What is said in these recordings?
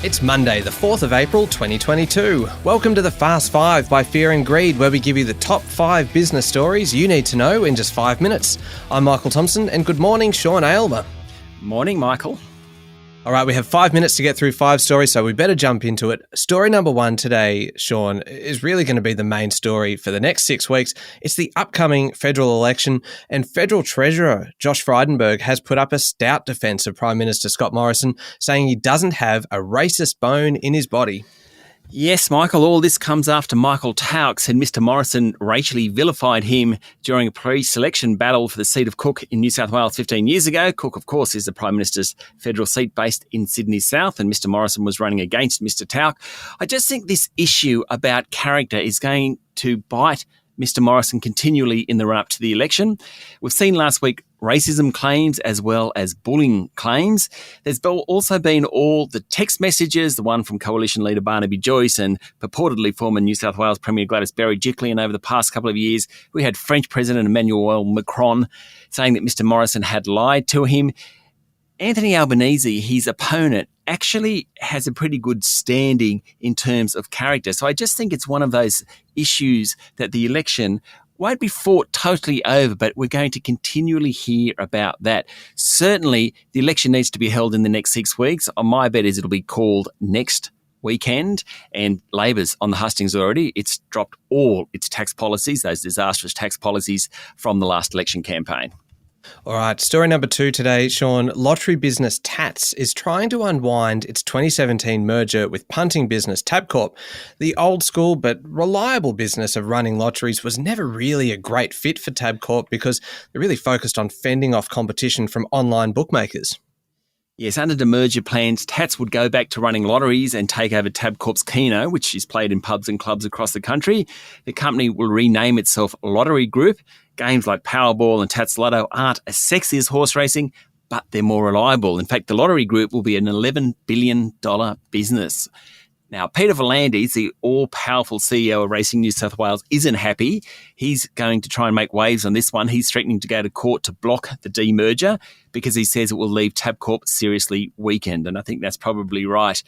It's Monday, the 4th of April, 2022. Welcome to the Fast 5 by Fear and Greed, where we give you the top 5 business stories you need to know in just 5 minutes. I'm Michael Thompson, and good morning, Sean Aylmer. Morning, Michael. All right, we have 5 minutes to get through 5 stories, so we better jump into it. Story number 1 today, Sean, is really going to be the main story for the next 6 weeks. It's the upcoming federal election, and Federal Treasurer Josh Frydenberg has put up a stout defence of Prime Minister Scott Morrison, saying he doesn't have a racist bone in his body. Yes, Michael, all this comes after Michael Towks said Mr Morrison racially vilified him during a pre-selection battle for the seat of Cook in New South Wales 15 years ago. Cook, of course, is the Prime Minister's federal seat based in Sydney South, and Mr Morrison was running against Mr Towk. I just think this issue about character is going to bite Mr Morrison continually in the run-up to the election. We've seen last week racism claims as well as bullying claims. There's also been all the text messages, the one from Coalition leader Barnaby Joyce and purportedly former New South Wales Premier Gladys Berejiklian over the past couple of years. We had French President Emmanuel Macron saying that Mr Morrison had lied to him. Anthony Albanese, his opponent, actually has a pretty good standing in terms of character. So I just think it's one of those issues that the election won't be fought totally over, but we're going to continually hear about that. Certainly, the election needs to be held in the next 6 weeks. My bet is it'll be called next weekend, and Labor's on the hustings already. It's dropped all its tax policies, those disastrous tax policies from the last election campaign. All right, story number 2 today, Sean. Lottery business Tats is trying to unwind its 2017 merger with punting business Tabcorp. The old school but reliable business of running lotteries was never really a great fit for Tabcorp because they're really focused on fending off competition from online bookmakers. Yes, under the merger plans, Tats would go back to running lotteries and take over Tabcorp's Keno, which is played in pubs and clubs across the country. The company will rename itself Lottery Group. Games like Powerball and Tats Lotto aren't as sexy as horse racing, but they're more reliable. In fact, the Lottery Group will be an $11 billion business. Now, Peter V'landys, the all-powerful CEO of Racing New South Wales, isn't happy. He's going to try and make waves on this one. He's threatening to go to court to block the demerger because he says it will leave Tabcorp seriously weakened, and I think that's probably right.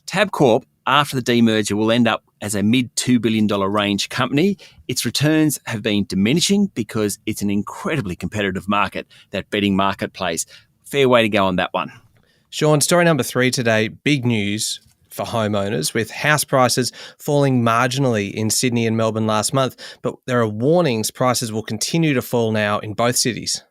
Tabcorp, after the demerger, will end up as a mid-$2 billion range company. Its returns have been diminishing because it's an incredibly competitive market, that betting marketplace. Fair way to go on that one. Sean, story number 3 today, big news for homeowners with house prices falling marginally in Sydney and Melbourne last month, but there are warnings prices will continue to fall now in both cities.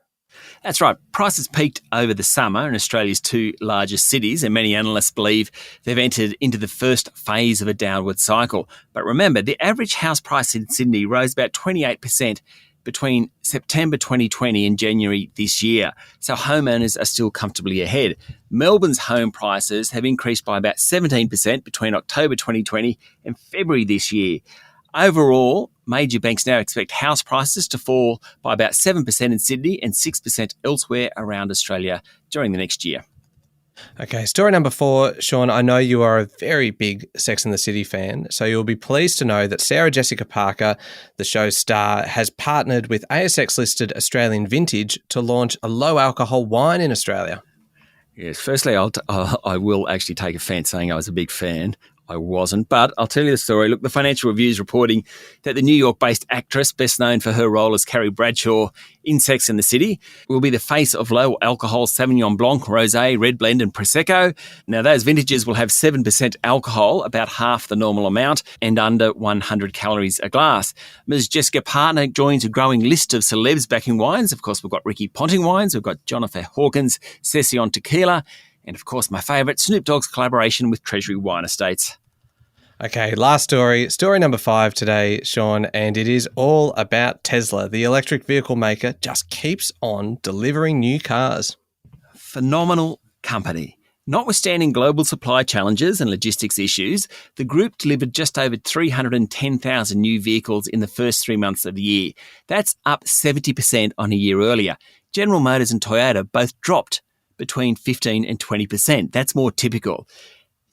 That's right. Prices peaked over the summer in Australia's 2 largest cities, and many analysts believe they've entered into the first phase of a downward cycle. But remember, the average house price in Sydney rose about 28% between September 2020 and January this year. So homeowners are still comfortably ahead. Melbourne's home prices have increased by about 17% between October 2020 and February this year. Overall, major banks now expect house prices to fall by about 7% in Sydney and 6% elsewhere around Australia during the next year. Okay, story number 4, Sean. I know you are a very big Sex and the City fan, so you'll be pleased to know that Sarah Jessica Parker, the show's star, has partnered with ASX-listed Australian Vintage to launch a low-alcohol wine in Australia. Yes, firstly, I will actually take offence saying I was a big fan. I wasn't, but I'll tell you the story. Look, the Financial Review is reporting that the New York-based actress, best known for her role as Carrie Bradshaw in Sex and the City, will be the face of low-alcohol Sauvignon Blanc, Rosé, Red Blend and Prosecco. Now, those vintages will have 7% alcohol, about half the normal amount, and under 100 calories a glass. Ms. Jessica Parker joins a growing list of celebs backing wines. Of course, we've got Ricky Ponting wines, we've got Jonathan Hawkins, Session Tequila, and of course, my favourite, Snoop Dogg's collaboration with Treasury Wine Estates. Okay, last story number 5 today, Sean, and it is all about Tesla. The electric vehicle maker just keeps on delivering new cars. Phenomenal company. Notwithstanding global supply challenges and logistics issues, the group delivered just over 310,000 new vehicles in the first 3 months of the year. That's up 70% on a year earlier. General Motors and Toyota both dropped between 15 and 20%. That's more typical.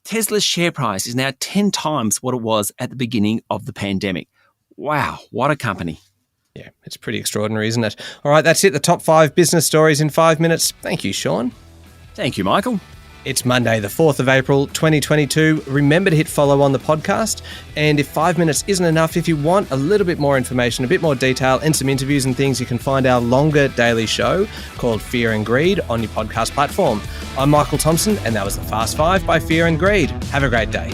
Tesla's share price is now 10 times what it was at the beginning of the pandemic. Wow, what a company. Yeah, it's pretty extraordinary, isn't it? All right, that's it. The top 5 business stories in 5 minutes. Thank you, Sean. Thank you, Michael. It's Monday, the 4th of April, 2022. Remember to hit follow on the podcast. And if 5 minutes isn't enough, if you want a little bit more information, a bit more detail, and some interviews and things, you can find our longer daily show called Fear and Greed on your podcast platform. I'm Michael Thompson, and that was the Fast Five by Fear and Greed. Have a great day.